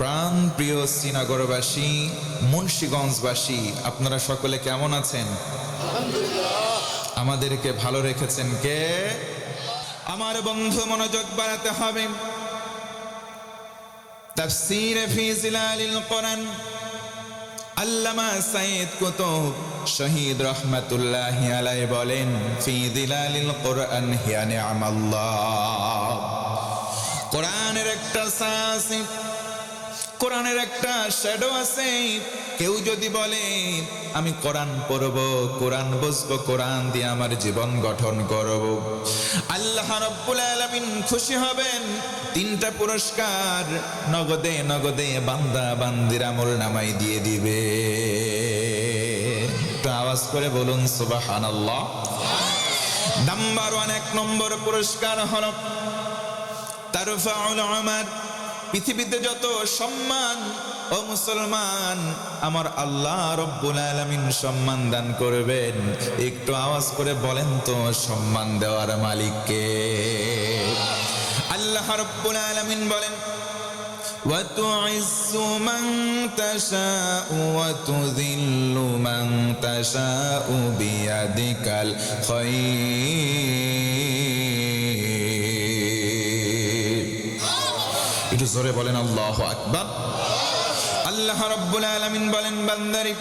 প্রাণ প্রিয় শ্রীনগরবাসী, মুন্সিগঞ্জবাসী, আপনারা সকলে কেমন আছেন? আমাদেরকে ভালো রেখেছেন কে? আমার বন্ধু, মনোযোগ বাড়াতে হবে। তাফসীর ফি জিলালিল কোরআন, আল্লামা সাইয়্যিদ কুতুব শহীদ রহমাতুল্লাহি আলাইহি বলেন, ফি জিলালিল কোরআন হিয়া নি'মাল্লাহ। কোরআনের একটা সাসি, কোরআনের একটা শ্যাডো আছে। কেউ যদি বলে আমি কোরআন পড়ব, কোরআন বুঝবো, কোরআন দিয়ে আমার জীবন গঠন করব, আল্লাহ রাব্বুল আলামিন খুশি হবেন। 3টা পুরস্কার নগদে নগদে বান্দা বান্দির আমল নামাই দিয়ে দিবে। একটু আওয়াজ করে বলুন সুবহানাল্লাহ। নাম্বার 1, 1 নম্বর পুরস্কার হলো তারফাউল উমার। পৃথিবীতে যত সম্মান ও মুসলমান, আমার আল্লাহ রব্বুল আলামিন সম্মান দান করবেন। একটু আওয়াজ করে বলেন তো, সম্মান দেওয়ার মালিক কে? আল্লাহ রব্বুল আলামিন বলেন, ওয়া তুইজ্জু মান তাশাউ ওয়া তুযিল্লু মান তাশাউ বিয়াদিকাল খায়র। একটু জোরে বলেন আল্লাহু আকবার। আল্লাহ রাব্বুল আলামিন বলেন, বান্দারে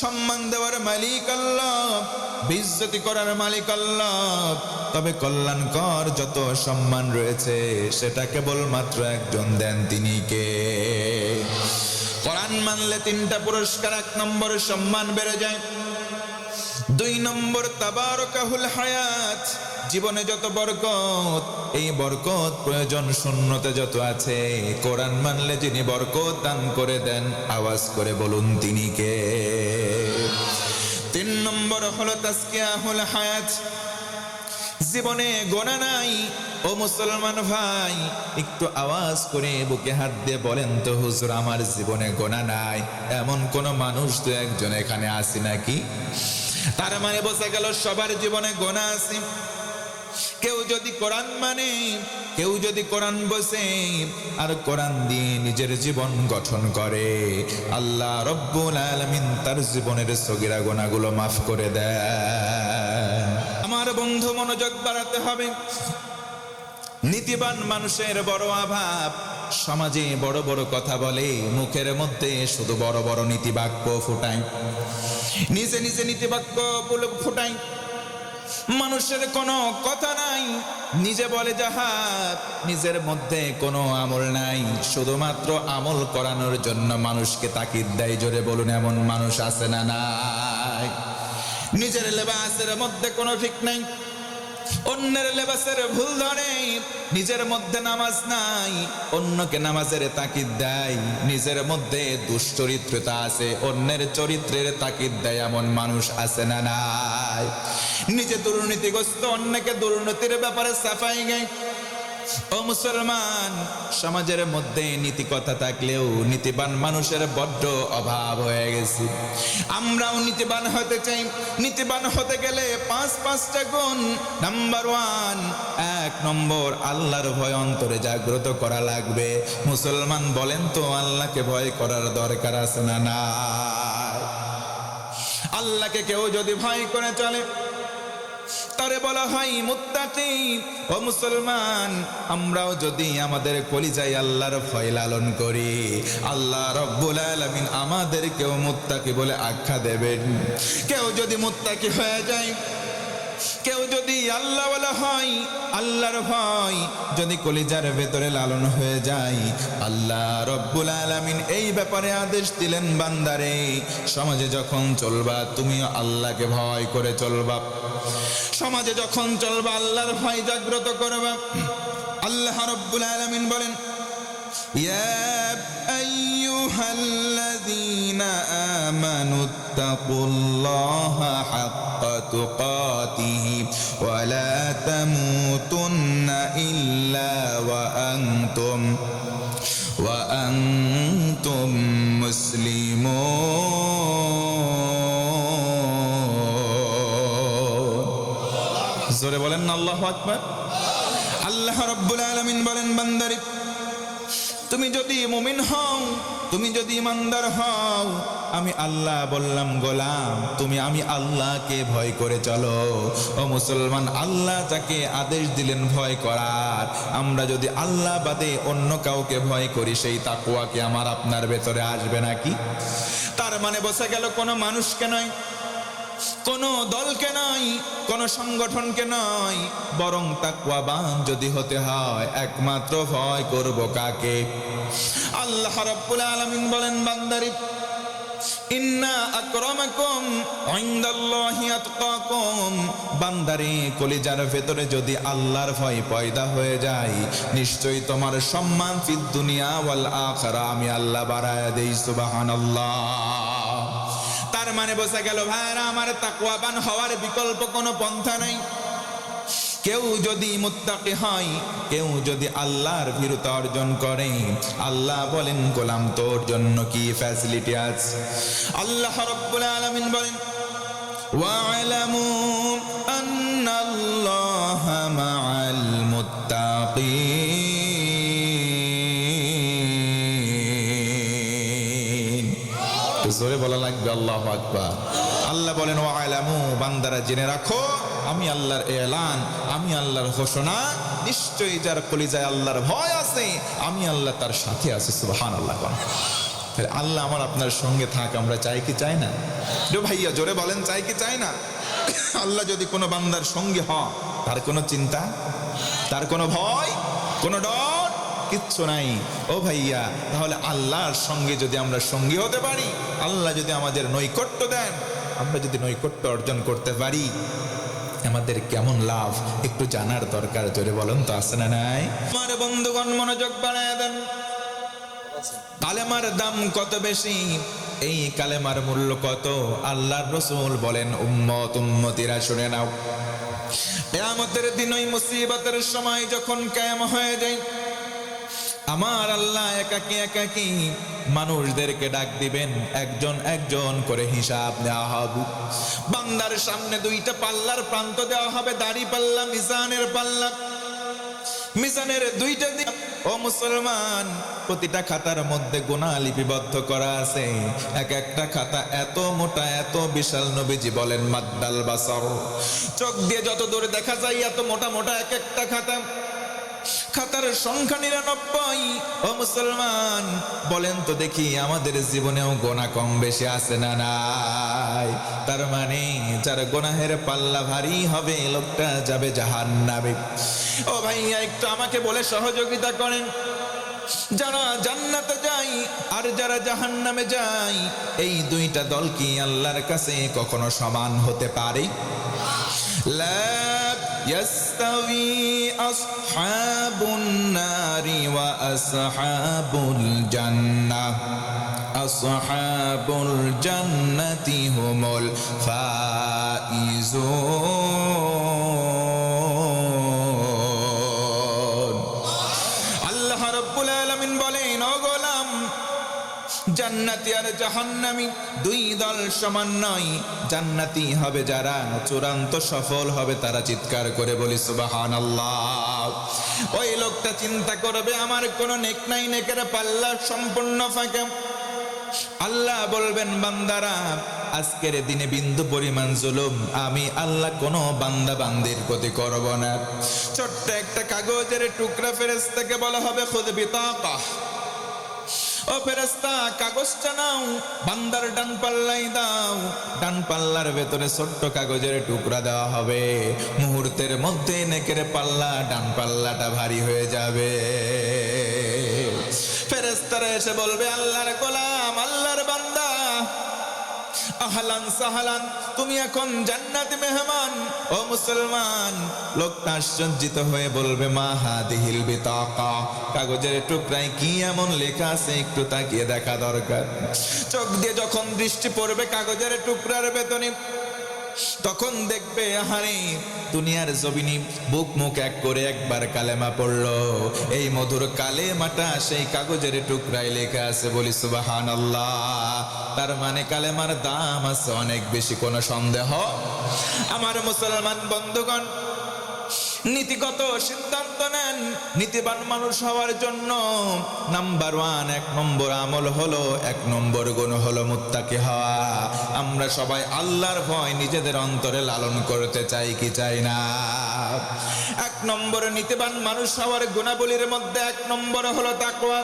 সম্মান দেওয়ার মালিক আল্লাহ, বেইজ্জতি করার মালিক আল্লাহ। তবে কল্যাণকর যত সম্মান রয়েছে সেটা কেবলমাত্র একজন দেন, তিনি কে? কোরআন মানলে 3টা পুরস্কার। 1 নম্বর সম্মান বেড়ে যায়। 2 নম্বর তাবারাকাহুল হায়াত। জীবনে যত বরকত, এই বরকত প্রয়োজন শূন্যতে যত আছে, কোরআন মানলে যিনি বরকত দান করে দেন, আওয়াজ করে বলুন তিনি কে? 3 নম্বর হলো তাজকিয়াহুল হায়াত। জীবনে গোনা নাই। ও মুসলমান ভাই, একটু আওয়াজ করে বুকে হাত দিয়ে বলেন তো, হুজুর আমার জীবনে গোনা নাই, এমন কোন মানুষ তো একজন এখানে আছে নাকি? তার মানে বোঝা গেল সবার জীবনে গোনা আছে। কেউ যদি কোরআন মানে, কেউ যদি কোরআন বসে আর কোরআন দিয়ে নিজের জীবন গঠন করে, আল্লাহ রব্বুল আলামিন তার জীবনের সগীরা গুনাহগুলো মাফ করে দেয়। আমার বন্ধু, মনোযোগ বাড়াতে হবে। নীতিবান মানুষের বড় অভাব। সমাজে বড় বড় কথা বলে, মুখের মধ্যে শুধু বড় বড় নীতিবাক্য ফুটায়, নিজে নিজে নীতিবাক্য ফুটায়। মানুষের কোনো কথা নাই, নিজে বলে জাহাত, নিজের মধ্যে কোনো আমল নাই, শুধুমাত্র আমল করানোর জন্য মানুষকে তাকিদ দেয়। জোরে বলুন, এমন মানুষ আছে না নাই? নিজের লেবাসের মধ্যে কোনো ঠিক নাই, অন্যের লেবাসের ভুল ধরে। নিজের মধ্যে নামাজ নাই, অন্যকে নামাজের তাকিদ দেয়। নিজের মধ্যে দুশ্চরিত্রতা আছে, অন্যের চরিত্রের তাকিদ দেয়। এমন মানুষ আছে না নাই? নিজে দুর্নীতিগ্রস্ত, অন্যকে দুর্নীতির ব্যাপারে সাফাই গায়। ও মুসলমান, সমাজের মধ্যে নীতি কথা থাকলেও নীতিবান মানুষের বড্ড অভাব হয়ে গেছে। আমরাও নীতিবান হতে চাই। নীতিবান হতে গেলে 5টা গুণ। নাম্বার 1, 1 নম্বর আল্লাহর ভয় অন্তরে জাগ্রত করা লাগবে। মুসলমান বলেন তো, আল্লাহকে ভয় করার দরকার আছে না নাই? আল্লাহকে কেউ যদি ভয় করে চলে, তারে বলা হয় মুত্তাকি। ও মুসলমান, আমরাও যদি আমাদের কলিজায় আল্লাহর ভয় লালন করি, আল্লাহ রব্বুল আলামিন আমাদেরকেও মুত্তাকি বলে আখ্যা দেবেন। কেউ যদি মুত্তাকি হয়ে যায়, কেউ যদি আল্লাহওয়ালা হয়, আল্লাহর ভয় যদি কলিজার ভেতরে লালন হয়ে যায়, আল্লাহ রব্বুল আলামিন এই ব্যাপারে আদেশ দিলেন, বান্দারে সমাজে যখন চলবা তুমি আল্লাহকে ভয় করে চলবা। সমাজে যখন চলবা আল্লাহর ভয় জাগ্রত করবা। আল্লাহ রব্বুল আলামিন বলেন, ইয়া আইয়ুহাল্লাযীনা আমানুত্তাকুল্লাহা হাক্কা তুকাতিহি ওয়া লা তামুতুন্না ইল্লা ওয়া আনতুম মুসলিমুন। জোরে বলেন না আল্লাহু আকবার। আল্লাহ রাব্বুল আলামিন বলেন, বান্দারে তুমি যদি মুমিন হও, তুমি যদি ইমানদার হও, আমি আল্লাহ বললাম গোলাম তুমি আমি আল্লাহকে ভয় করে চলো। ও মুসলমান, আল্লাহ যাকে আদেশ দিলেন ভয় করার, আমরা যদি আল্লাহ বাদে অন্য কাউকে ভয় করি, সেই তাকওয়াকে আমার আপনার ভেতরে আসবে নাকি? তার মানে বোঝা গেল কোনো মানুষকে নয়, কোনো দলকে নয়, কোনো সংগঠনকে নয়, বরং তাকওয়াবান যদি হতে হয় একমাত্র ভয় করব কাকে? আল্লাহ রাব্বুল আলামিন বলেন বান্দারে, ইন্না আকরামাকুম ইনদাল্লাহি আতকাকুম। বান্দারে, কলিজার ভেতরে যদি আল্লাহর ভয় পয়দা হয়ে যায়, নিশ্চয়ই তোমার সম্মান ফিদ দুনিয়া ওয়াল আখিরা আমি আল্লাহ বাড়ায়া দেই। সুবহানাল্লাহ। তার মানে বোঝা গেল ভাইরা আমার, তাকওয়াবান হওয়ার বিকল্প কোনো পন্থা নাই। কেউ যদি মুত্তাকি হয়, কেউ যদি আল্লাহর ভীরুতা অর্জন করে, আল্লাহ বলেন গোলাম তোর জন্য কি ফ্যাসিলিটি আছে? আল্লাহ রাব্বুল আলামিন বলেন ওয়া'লামু আন্নাল্লাহা মা'আল মুত্তাকিন। জোরে বলা লাগবে আল্লাহু আকবার। আল্লাহ বলেন ওয়া'লামু, বান্দারা জেনে রাখো, আমি আল্লাহর এলান, আমি আল্লাহর ঘোষণা, নিশ্চয়ই যার কলিজায় আল্লাহর ভয় আছে, আমি আল্লাহ তার সাথে আছি। সুবহানাল্লাহ। আল্লাহ আমার আপনার সঙ্গে থাক, আমরা চাই কি চাই না? ভাইয়া জোরে বলেন, চাই কি চাই না? আল্লাহ যদি কোনো বান্দার সঙ্গে হয়, তার কোনো চিন্তা, তার কোনো ভয়, কোনো ডর কিচ্ছু নাই। ও ভাইয়া, তাহলে আল্লাহর সঙ্গে যদি আমরা সঙ্গী হতে পারি, আল্লাহ যদি আমাদের নৈকট্য দেন, আমরা যদি নৈকট্য অর্জন করতে পারি, আমাদের কেমন লাভ একটু জানার দরকার। জোরে বলুন তো, আছে না নাই? আমার বন্ধুগণ মনোযোগ বাড়ায় দেন। কালেমার দাম কত বেশি, এই কালেমার মূল্য কত, আল্লাহর রাসূল বলেন উম্মত উম্মতিরা শুনে নাও। কিয়ামতের দিন ওই মুসিবতের সময় যখন কায়েম হয়ে যায়, আমার আল্লাহ একাকী একাকী মানুষদেরকে ডাক দিবেন, একজন একজন করে হিসাব নেওয়া হবে। বান্দার সামনে দুইটা পাল্লার প্রান্ত দেওয়া হবে, দাড়ি পাল্লা, মিজানের পাল্লা। মিজানের দুইটা দিক। ও মুসলমান, প্রতিটা খাতার মধ্যে গুনাহ লিপিবদ্ধ করা আছে। এক একটা খাতা এত মোটা, এত বিশাল। নবীজি বলেন মাদ্দাল বাসার, চোখ দিয়ে যত দূর দেখা যায় এত মোটা মোটা এক একটা খাতা। খাতার সংখ্যা 99। ও মুসলমান, বলেন তো দেখি আমাদের জীবনেও গোনা কম বেশি আছে না নাই? তার মানে যার গোনাহের পাল্লা ভারী হবে, লোকটা যাবে জাহান্নামে। ও ভাইয়া, একটু আমাকে বলে সহযোগিতা করেন, যারা জান্নাতে যায় আর যারা জাহান্নামে যায়, এই দুইটা দল কি আল্লাহর কাছে কখনো সমান হতে পারে? লা ইয়াস্তাবি আসহাবুন নারি ওয়া আসহাবুল জান্নাহ, আসহাবুল জান্নাতি হুমুল ফাইজুন। আল্লাহ রাব্বুল আলামিন বলেন, ও গোলাম, জান্নাতি আর জাহান্নামী দুই দল সমান নয়। জান্নাতি হবে যারা, চূড়ান্ত সফল হবে তারা। চিৎকার করে বলি সুবহানাল্লাহ। ওই লোকটা চিন্তা করবে আমার কোনো নেক নাই, নেকের পাল্লা সম্পূর্ণ ফাঁকা। আল্লাহ বলবেন বান্দারা, আজকের দিনে বিন্দু পরিমাণ জুলুম আমি আল্লাহ কোনো বান্দা বান্দির প্রতি করব না। ছোট্ট একটা কাগজের টুকরা ফেরেশতাকে বলা হবে খুদ বিতাকা। ও ফেরেশতা, কাগজটা নাও, বান্দার ডান পাল্লাই দাও। ডান পাল্লার ভেতরে ছোট্ট কাগজের টুকরা দেওয়া হবে। মুহূর্তের মধ্যে নেকের পাল্লা, ডান পাল্লাটা ভারী হয়ে যাবে। ফেরেশতারা এসে বলবে, আল্লাহর গোলাম, আল্লাহর বান্দা, আহলান সাহলান, তুমি এখন জান্নাতে মেহমান। ও মুসলমান, লোকটা আশ্চর্যিত হয়ে বলবে, মা হাদিহিল বিতাকা, কাগজের টুকরায় কি এমন লেখা আছে একটু তাকিয়ে দেখা দরকার। চোখ দিয়ে যখন দৃষ্টি পড়বে কাগজের টুকরার ভেতরে, তখন দেখবে আহারে দুনিয়ার জমিনে বুক মুখ এক করে একবার কালেমা পড়লো। এই মধুর কালেমাটা সেই কাগজের টুকরায় লেখা আছে। বলি সুবহানাল্লাহ। তার মানে কালেমার দাম আছে অনেক বেশি, কোনো সন্দেহ। আমার মুসলমান বন্ধুগণ, নীতিগত সিদ্ধান্ত নেন, নীতিবান মানুষ হওয়ার জন্য নাম্বার 1 এক নম্বর আমল হলো, 1 নম্বর গুণ হলো মুত্তাকি হওয়া। আমরা সবাই আল্লাহর ভয় নিজেদের অন্তরে লালন করতে চাই কি চাই না? 1 নম্বর নীতিবান মানুষ হওয়ার গুণাবলীর মধ্যে 1 নম্বর হলো তাকওয়া।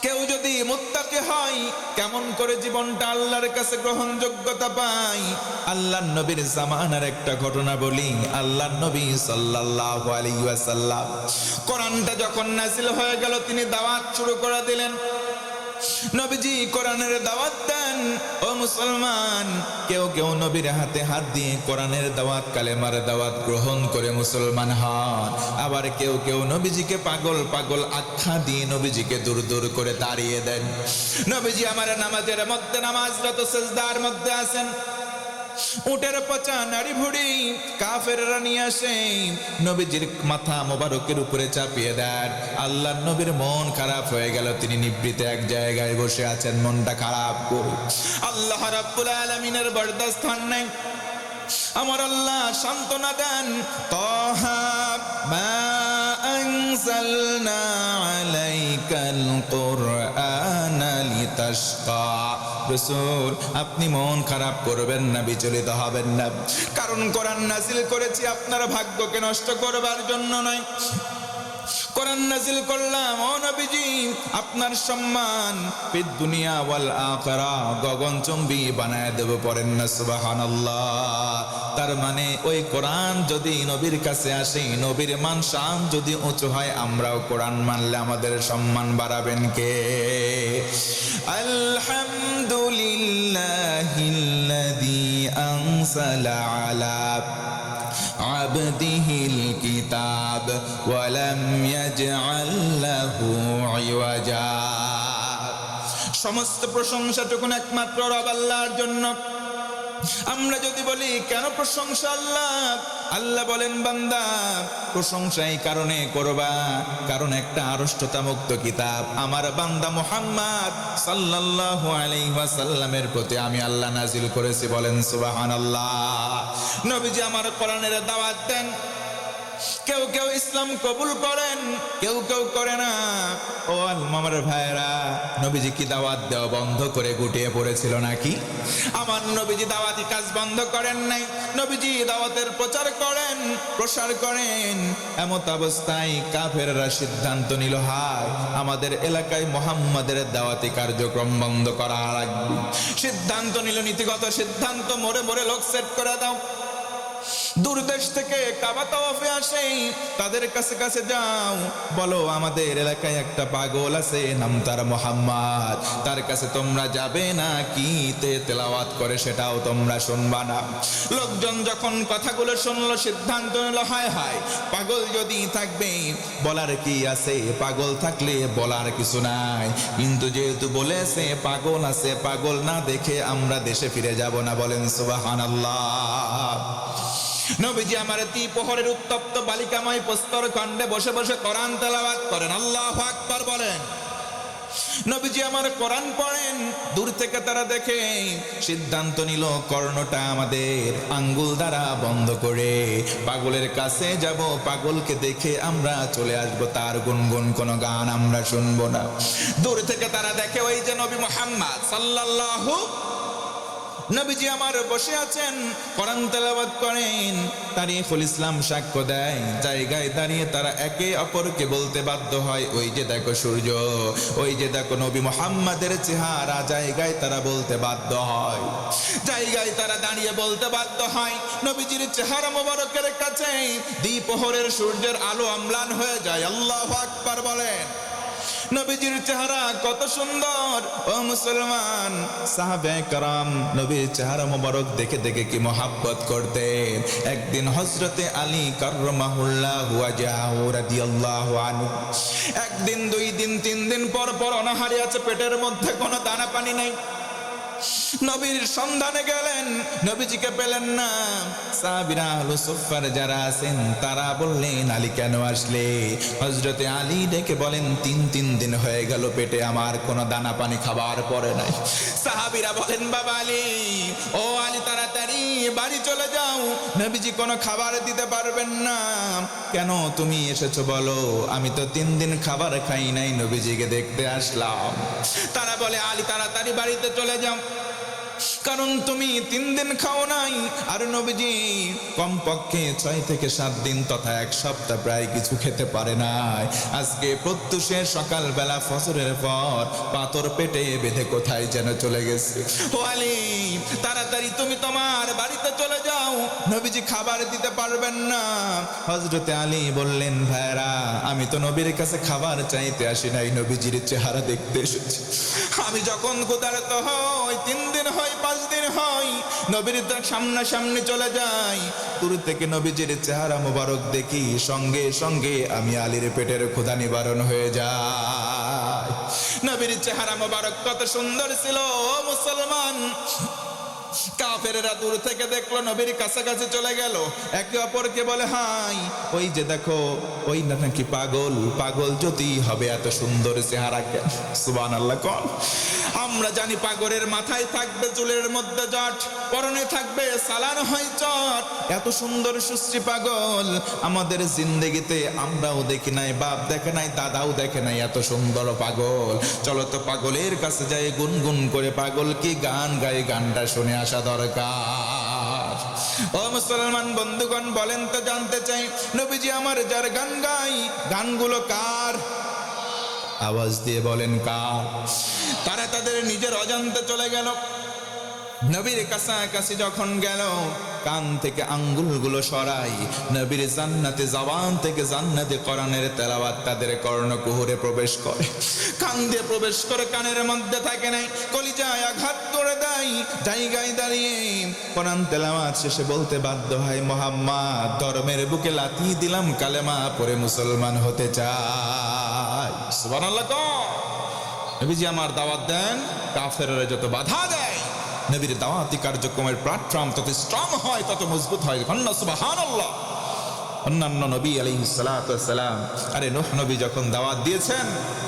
কেউ যদি মুত্তাকি হয়, কেমন করে জীবনটা আল্লাহর কাছে গ্রহণযোগ্যতা পায়? আল্লাহর নবীর জামানার একটা ঘটনা বলি। আল্লাহর নবী সাল্লাল্লাহু আলাইহি ওয়াসাল্লাম কোরআনটা যখন নাযিল হয়ে গেল, তিনি দাওয়াত শুরু করে দিলেন। নবীজি কোরআনের দাওয়াত দেন। ও মুসলমান, কেউ কেউ নবীর হাতে হাত দিয়ে কোরআনের দাওয়াত, কালেমার দাওয়াত গ্রহণ করে মুসলমান হন। আবার কেউ কেউ নবীজিকে পাগল পাগল আখ্যা দিয়ে নবীজিকে দূর দূর করে তাড়িয়ে দেন। নবীজি আমার নামাজের মধ্যে, নামাজরত সিজদার মধ্যে আছেন, উটের পচা নাড়ি ভুড়ি কাফেররা নিয়ে আসে, নবীজির মাথা মোবারকের উপরে চাপিয়ে দেন। আল্লাহর নবীর মন খারাপ হয়ে গেল, তিনি নিবৃত এক জায়গায় বসে আছেন মনটা খারাপ করে। আল্লাহ রাব্বুল আলামিনের বরদাস্ত হন নাই। আমার আল্লাহ সান্ত্বনা দেন, তাহা মা আনজালনা আলাইকাল কুরআনা লিতাশকা। রাসূল, আপনি মন খারাপ করবেন না, বিচলিত হবেন না, কারণ কোরআন নাযিল করেছি আপনার ভাগ্যকে নষ্ট করবার জন্য নয়। কোরআন নাযিল করলাম ও নবীজি আপনার সম্মান ফিদ দুনিয়া ওয়াল আখিরা গগনচুম্বী বানায় দেব। পড়েন না সুবহানাল্লাহ। তার মানে ওই কোরআন যদি নবীর কাছে আসে, নবীর মান শান যদি উঁচু হয়, আমরাও কোরআন মানলে আমাদের সম্মান বাড়াবেন কে? আলহামদুলিল্লাহিল্লাযী আনজালা আলা আবদিহিল কিতাব ওয়া লাম ইয়াজআল লাহু ইওয়াজা। সমস্ত প্রশংসাটুকু একমাত্র রব আল্লাহর জন্য। আমরা যদি বলি কেন প্রশংসা আল্লাহ, আল্লাহ বলেন বান্দা প্রশংসা এই কারণে করবা, কারণ একটা আড়ষ্টতা মুক্ত কিতাব আমার বান্দা মুহাম্মদ সাল্লাল্লাহু আলাইহি ওয়াসাল্লামের প্রতি আমি আল্লাহ নাজিল করেছি। বলেন সুবহানাল্লাহ। নবীজি আমার কোরআনের দাওয়াত দেন। কেউ কেউ ইসলাম কবুল করেন, কেউ কেউ করে না। ও আমার ভাইরা, নবীজি কি দাওয়াত দেওয়া বন্ধ করে গুটিয়ে পড়েছিল নাকি? আমার নবীজি দাওয়াতি কাজ বন্ধ করেন নাই। নবীজি দাওয়াতের প্রচার করেন, প্রসার করেন। এমত অবস্থায় কাফেররা সিদ্ধান্ত নিল, হায় আমাদের এলাকায় মুহাম্মাদের দাওয়াতি কার্যক্রম বন্ধ করা লাগবে। সিদ্ধান্ত নিল, নীতিগত সিদ্ধান্ত, মোড়ে মোড়ে লোক সেট করে দাও। দূর দেশ থেকে কাবা তাওয়াফে আসে, তাদের কাছে কাছে যাও, বলো আমাদের এলাকায় একটা পাগল আছে, নাম তার মুহাম্মদ, তার কাছে তোমরা যাবে না কি তেলাওয়াত করে সেটাও তোমরা শুনবা না। লোকজন যখন কথাগুলো শুনলো, সিদ্ধান্ত নিল, হায় হায় পাগল যদি থাকবে বলার কি আছে? পাগল থাকলে বলার কিছু নাই, কিন্তু যেহেতু বলেছে পাগল আছে, পাগল না দেখে আমরা দেশে ফিরে যাব না। বলেন সুবহানাল্লাহ। নবীজি আমার দ্বিপ্রহরের উত্তপ্ত বালিকাময় প্রস্তর খণ্ডে বসে বসে কোরআন তেলাওয়াত করেন। আল্লাহু আকবার বলেন। নবীজি আমার কোরআন পড়েন। দূর থেকে তারা দেখে সিদ্ধান্ত নিল, কর্ণটা আমাদের আঙ্গুল দ্বারা বন্ধ করে পাগলের কাছে যাব, পাগলকে দেখে আমরা চলে আসব, তার গুনগুন কোনো গান আমরা শুনবো না। দূর থেকে তারা দেখে ওই যে নবী মুহাম্মদ সাল্লাল্লাহু, নবীজি আমার বসে আছেন, কোরআন তেলাওয়াত করেন। তারিখুল ইসলাম সাক্ষ্য দেয়, জায়গায় দাঁড়িয়ে তারা একে অপরকে বলতে বাধ্য হয়, ওই যে দেখো সূর্য, ওই যে দেখো নবী মুহাম্মাদের চেহারা। জায়গায় তারা বলতে বাধ্য হয়, জায়গায় তারা দাঁড়িয়ে বলতে বাধ্য হয়। নবীজির চেহারা মোবারকের কাছে দ্বিপ্রহরের সূর্যের আলো অম্লান হয়ে যায়। আল্লাহু আকবার বলেন। নবীজির চেহারা কত সুন্দর। ও মুসলমান, সাহাবায়ে কেরাম নবীর চেহারা মোবারক দেখে দেখে কি মহব্বত করতেন। একদিন হযরতে আলী কাররামাহুল্লাহু ওয়াজহাহু রাদিয়াল্লাহু আনহু, একদিন, 2 দিন, 3 দিন পর পর অনাহারে আছে, পেটের মধ্যে কোনো দানা পানি নাই। নবীর সন্ধানে গেলেন, নবীজিকে পেলেন না। সাহাবীরা আহলে সুফফার যারা আছেন তারা বললেন, আলী কেন আসলে? হযরতে আলী ডেকে বলেন, তিন দিন হয়ে গেল পেটে আমার কোনো দানা পানি খাবার পড়ে নাই। সাহাবীরা বলেন, বাবা আলী, ও আলী তাড়াতাড়ি বাড়ি চলে যাও, নবীজি কোনো খাবার দিতে পারবেন না। কেন তুমি এসেছো বলো? আমি তো 3 দিন খাবার খাই নাই, নবীজিকে দেখতে আসলাম। তারা বলে, আলী তাড়াতাড়ি বাড়িতে চলে যাও, কারণ তুমি 3 দিন খাও নাই, আর নবীজি কমপক্ষে 6 থেকে 7 দিন তথা 1 সপ্তাহ প্রায় কিছু খেতে পারে নাই। আজকে প্রত্যুষে সকালবেলা ফজরের পর পাথর পেটে বেঁধে কোথায় যেন চলে গেছে। ও আলী, তাড়াতাড়ি তুমি তোমার বাড়িতে চলে যাও, নবীজি খাবার দিতে পারবেন না। হযরতে আলী বললেন, ভাইরা, আমি তো নবীর কাছে খাবার চাইতে আসি নাই, নবীজির চেহারা দেখতে এসেছি। আমি যখন ক্ষুধার্ত হই, 3 দিন হয় 5 দিন হয়, নবীর সামনাসামনি চলে যাই, দূর থেকে নবীজির চেহারা মোবারক দেখি, সঙ্গে সঙ্গে আমি আলীর পেটের ক্ষুধা নিবারণ হয়ে যায়। নবীর চেহারা মোবারক কত সুন্দর ছিল ও মুসলমান। কাফেরেরা দূর থেকে দেখলো, নবীর কাছাকাছি চলে গেল, একে অপরকে বলে, হাই, ওই যে দেখো, ওই নাকি পাগল, পাগল যদি হবে এত সুন্দর চেহারা কেন? সুবহানাল্লাহ। কোন আমরা জানি পাগলের মাথায় থাকবে চুলের মধ্যে জট, পরনে থাকবে সালান হয় চট, এত সুন্দর সুশ্রী পাগল আমাদের জিন্দেগিতে আমরাও দেখি নাই, বাপ দেখে নাই, দাদাও দেখে নাই এত সুন্দর পাগল। চলো তো পাগলের কাছে যাই, গুনগুন করে পাগল কি গান গায়ে, গানটা শুনে আসা দরকার। ও মুসলমান বন্ধুগণ, বলেন তো, জানতে চাই, নবীজি আমার যার গান গাই, গানগুলো কার? আওয়াজ দিয়ে বলেন কার? তারা তাদের নিজের অজান্তে চলে গেল। নবীর কাছাকাছি যখন গেল, কান থেকে আঙ্গুলগুলো সরাই, নবীর জান্নাতে জবান থেকে জান্নাতে কোরআনের তেলাওয়াত তাদের কর্ণকুহরে প্রবেশ করে, কান দিয়ে প্রবেশ করে, কানের মধ্যে থাকে নাই, কলিজায় আঘাত করে দেয়। জায়গায় দাঁড়িয়ে কোরআন তেলাওয়াত শেষে বলতে বাধ্য হয়, মুহাম্মদ, ধর্মের বুকে লাথি দিলাম, কালেমা পড়ে মুসলমান হতে চাই। সুবহানাল্লাহ। নবীজি আমার দাওয়াত দেন, কাফেররা যত বাধা দেয়, নবীর দাওয়াতি কার্যক্রমের প্ল্যাটফর্ম তত স্ট্রং হয়, তত মজবুত হয়। সুবহানাল্লাহ। অন্যান্য নবী আলাইহিস সালাতু ওয়াস সালাম, আরে নূহ নবী যখন দাওয়াত দিয়েছেন,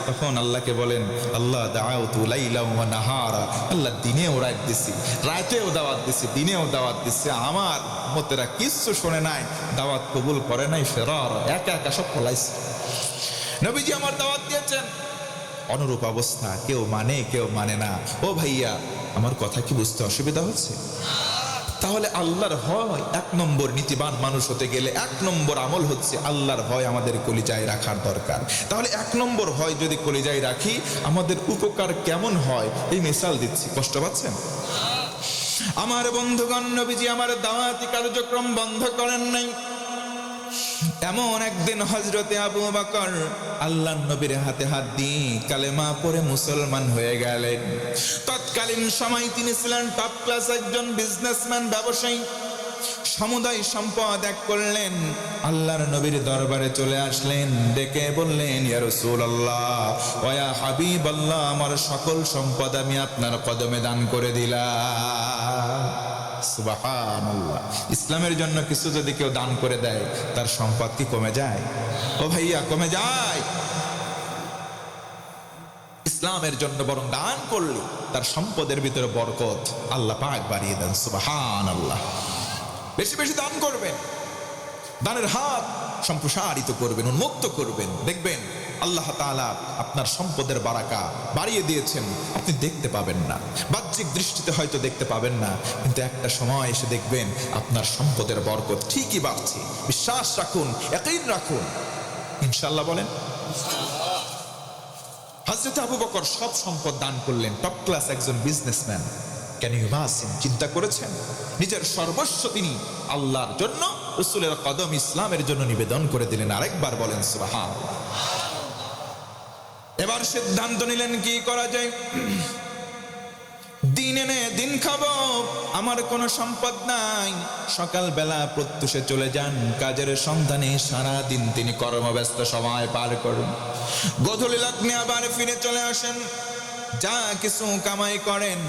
তখন আল্লাহকে বলেন, আল্লাহ দাআউতু লাইলাম ওয়া নাহারা, আল্লাহ দিনেও রাত দিছি, রাতেও দাওয়াত দিছি, দিনেও দাওয়াত দিছি, আমার উম্মতেরা কিচ্ছু শোনে নাই, দাওয়াত কবুল করে নাই, ফেরার একা একা সব পলাইছে। নবীজি আমার দাওয়াত দিয়েছেন, অনুরূপ অবস্থা, কেউ মানে কেউ মানে না। ও ভাইয়া, আমার কথা কি বুঝতে অসুবিধা হচ্ছে? তাহলে আল্লাহর ভয় 1 নম্বর, নীতিবান মানুষ হতে গেলে 1 নম্বর আমল হচ্ছে আল্লাহর ভয় আমাদের কলিজায় রাখার দরকার। তাহলে 1 নম্বর ভয় যদি কলিজায় রাখি, আমাদের উপকার কেমন হয় এই মিসাল দিচ্ছি, কষ্ট পাচ্ছেন? আমার বন্ধুগণ, নবীজি আমার দাওয়াতি কার্যক্রম বন্ধ করেন নাই। এমন একদিন হযরতে আবু বকর আল্লাহর নবীর হাতে হাত দিয়ে কালেমা পড়ে মুসলমান হয়ে গেলেন। তৎকালীন সময় তিনি ছিলেন টপ ক্লাস একজন বিজনেসম্যান, ব্যবসায়ী। সমুদয় সম্পদ এক করলেন, আল্লাহর নবীর দরবারে চলে আসলেন, ডেকে বললেন, ইয়া রাসূলুল্লাহ ওয়া ইয়া হাবিবাল্লাহ, আমার সকল সম্পদ আমি আপনার কদমে দান করে দিলাম। সুবহানাল্লাহ। ইসলামের জন্য কিছু যদি কেউ দান করে দেয়, তার সম্পদ কি কমে যায়? ও ভাইয়া, কমে যায়? ইসলামের জন্য বরং দান করলে তার সম্পদের ভিতরে বরকত আল্লাহ পাক বাড়িয়ে দেন। সুবহানাল্লাহ। বেশি বেশি দান করবেন, দানের হাত সম্প্রসারিত করবেন, উন্মুক্ত করবেন, দেখবেন আল্লাহ তাআলা আপনার সম্পদের বারাকা বাড়িয়ে দিয়েছেন। আপনি দেখতে পাবেন না, বাহ্যিক দৃষ্টিতে হয়তো দেখতে পাবেন না, কিন্তু একটা সময় এসে দেখবেন আপনার সম্পদের বরকত ঠিকই বাড়ছে। বিশ্বাস রাখুন, ইয়াকিন রাখুন, ইনশাআল্লাহ বলেন। হযরত আবু বকর সব সম্পদ দান করলেন, টপ ক্লাস একজন বিজনেসম্যান। Can you imagine? চিন্তা করেছেন? নিজের সর্বস্ব তিনি আল্লাহর জন্য, রাসূলের কদম ইসলামের জন্য নিবেদন করে দিলেন। আরেকবার বলেন সুবহানাল্লাহ। এবার সিদ্ধান্ত নিলেন কি করা যায়। দিন এনে দিন খাবো, আমার কোনো সম্পদ নাই। সকালবেলা প্রত্যুষে চলে যান কাজের সন্ধানে, সারা দিন তিনি কর্মব্যস্ত সময় পার করেন। গোধূলি লগ্নে আবার ফিরে চলে আসেন। যা কিছু কামাই করেন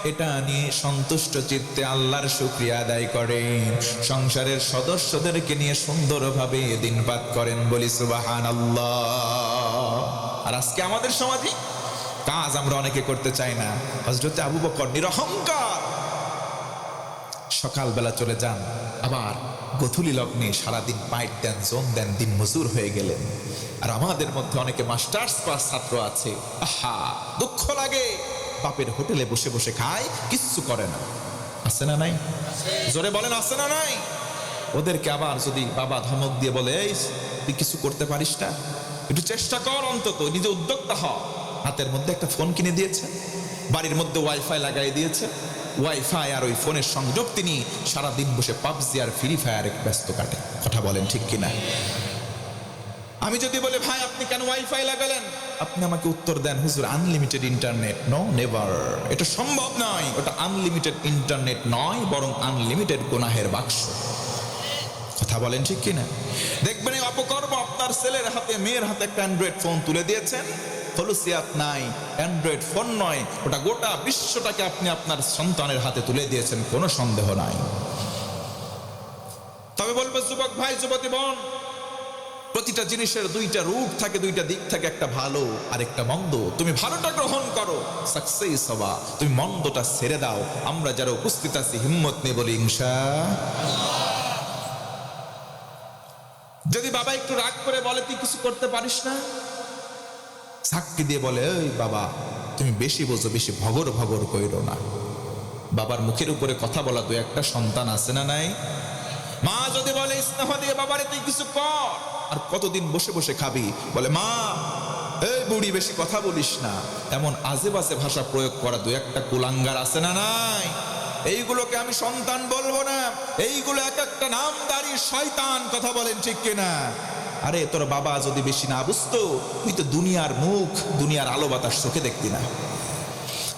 এটা নিয়ে সন্তুষ্ট চিত্তে আল্লাহর শুকরিয়া আদায় করেন, সংসারের সদস্যদেরকে নিয়ে সুন্দরভাবে দিনপাত করেন, বলি সুবহানাল্লাহ। আর আজকে আমাদের সমাজে কাজ আমরা অনেকে করতে চাই না। হযরত আবু বকর নিরহংকার, সকালবেলা চলে যান, আবার গধূলি লগ্নে সারাদিন পাইট দেন, জোন দেন, দিন মজুর হয়ে গেলেন। আর আমাদের মধ্যে অনেকে মাস্টার্স ক্লাস ছাত্র আছে, আহা দুঃখ লাগে, বাপের হোটেলে বসে বসে খায়, কিচ্ছু করে না। আছে না নাই? জোরে বলেন, আছে না নাই? ওদেরকে আবার যদি বাবা ধমক দিয়ে বলে, এই তুই কিছু করতে পারিস না, একটু চেষ্টা কর, অন্তত নিজে উদ্যোক্তা হ। হাতের মধ্যে একটা ফোন কিনে দিয়েছে, বাড়ির মধ্যে ওয়াইফাই লাগাই দিয়েছে, ওয়াইফাই আর ওই ফোনের সংযোগ তিনি সারাদিন বসে পাবজি আর ফ্রি ফায়ারে ব্যস্ত কাটে। কথা বলেন ঠিক কিনা? আমি যদি বলি ভাই আপনি কেন ওয়াইফাই লাগালেন, আপনি আমাকে উত্তর দেন, হুজুর আনলিমিটেড ইন্টারনেট। নো, নেভার, এটা সম্ভব নয়। ওটা আনলিমিটেড ইন্টারনেট নয়, বরং আনলিমিটেড গুনাহের বাক্স। কথা বলেন ঠিক কিনা? দেখবেন এই অপকর্ম, আপনার ছেলের হাতে মেয়ের হাতে একটা অ্যান্ড্রয়েড ফোন তুলে দিয়েছেন, খলুসিয়াত নাই, অ্যান্ড্রয়েড ফোন নয়, ওটা গোটা বিশ্বটাকে আপনি আপনার সন্তানের হাতে তুলে দিয়েছেন, কোনো সন্দেহ নাই। তবে বলবো যুবক ভাই, যুবতী বোন, প্রতিটা জিনিসের দুইটা রূপ থাকে, দুইটা দিক থাকে, একটা ভালো আর একটা মন্দ। তুমি ভালোটা গ্রহণ করো, সাকসেস হবা, তুমি মন্দটা ছেড়ে দাও। আমরা যারা উপস্থিত আছি হিম্মত নিয়ে বলি ইনশাআল্লাহ। যদি বাবা একটু রাগ করে বলে তুই কিছু করতে পারিস না, সাক্ষী দিয়ে বলে, এই বাবা তুমি বেশি বোঝো, বেশি ভগর ভগর কইরো না। বাবার মুখের উপরে কথা বলা দু একটা সন্তান আছে না নাই? মা যদি বলে স্নেহ দিয়ে, বাবারে তুই কিছু কর, আর কতদিন বসে বসে খাবি? বলে মা এই বুড়ি বেশি কথা বলিস না। এমন আজে বাজে ভাষা প্রয়োগ করা দু একটা কুলাঙ্গার আছে না নাই? এইগুলোকে আমি সন্তান বলবো না, এইগুলো এক একটা নামদারি শয়তান। কথা বলেন ঠিক কিনা? আরে তোর বাবা যদি বেশি না বুঝতো, তুই তো দুনিয়ার মুখ, দুনিয়ার আলো বাতাস চোখে দেখতি না।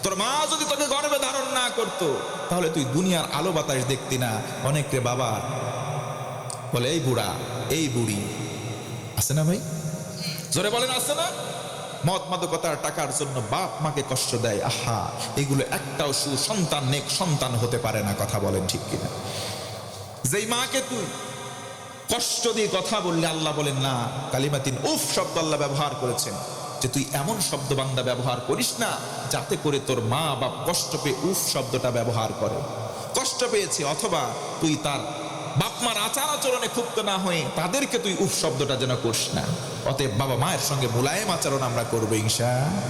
তোর মা যদি তোকে গর্ভে ধারণ না করতো, তাহলে তুই দুনিয়ার আলো বাতাস দেখতি না। অনেকে বাবা বলে এই বুড়া, এই বুড়ি, আছে না ভাই? জোরে বলেন, আছে না? মদ মাদকতার টাকার জন্য বাপ মাকে কষ্ট দেয়। আহা, এগুলো একটাও সুসন্তান নেক সন্তান হতে পারে না। কথা বলেন ঠিক কিনা? যেই মাকে তুই কষ্ট দিয়ে কথা বললে, আল্লাহ বলেন না, কালিমাতিন উফ শব্দ আল্লাহ ব্যবহার করেছেন, যে তুই এমন শব্দ বান্দা ব্যবহার করিস না যাতে করে তোর মা বাপ কষ্ট পেয়ে উফ শব্দটা ব্যবহার করে। কষ্ট পেয়েছে, অথবা তুই তার বাপ মার আচার আচরণে ক্ষুব্ধ না হয়ে তাদেরকে তুই উফ শব্দটা যেন করিস না। অতএব বাবা মায়ের সঙ্গে মোলায়েম আচরণ আমরা করবো ইনশাআল্লাহ।